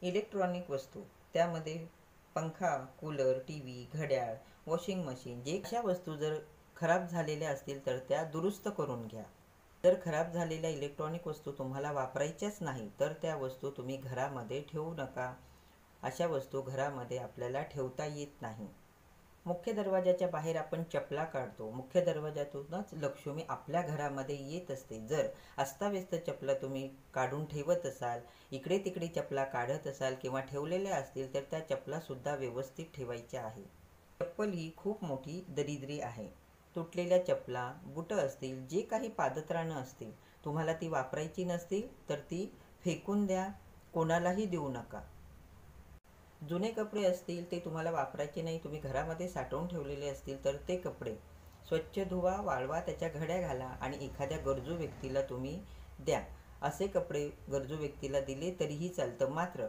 Electronic वस्तू, त्यामध्ये पंखा, कूलर, टी व्ही, घड्याळ, वॉशिंग मशीन जे अशा वस्तू जर खराब झालेल्या असतील तर त्या दुरुस्त करून घ्या. जर खराब झालेल्या इलेक्ट्रॉनिक वस्तू तुम्हाला वापरायच्याच नाही तर त्या वस्तू तुम्ही घरामध्ये ठेवू नका. अशा वस्तू घरामध्ये आपल्याला ठेवता येत नाही. मुख्य दरवाजाच्या बाहेर आपण चपला काढतो. मुख्य दरवाजातूनच लक्ष्मी आपल्या घरामध्ये येत असते. जर अस्ताव्यस्त चपला तुम्ही काढून ठेवत असाल, इकडे तिकडे चपला काढत असाल किंवा ठेवलेल्या असतील तर त्या चपलासुद्धा व्यवस्थित ठेवायच्या आहे. चप्पल ही खूप मोठी दरिद्री आहे. तुटलेल्या चपला, बुटं असतील, जे काही पादत्राणं असतील, तुम्हाला ती वापरायची नसतील तर ती फेकून द्या, कोणालाही देऊ नका. जुने कपडे असतील ते तुम्हाला वापरायचे नाही, तुम्ही घरामध्ये साठवून ठेवलेले असतील तर ते कपडे स्वच्छ धुवा, वाळवा, त्याच्या घड्या घाला आणि एखाद्या गरजू व्यक्तीला तुम्ही द्या. असे कपडे गरजू व्यक्तीला दिले तरीही चालतं. मात्र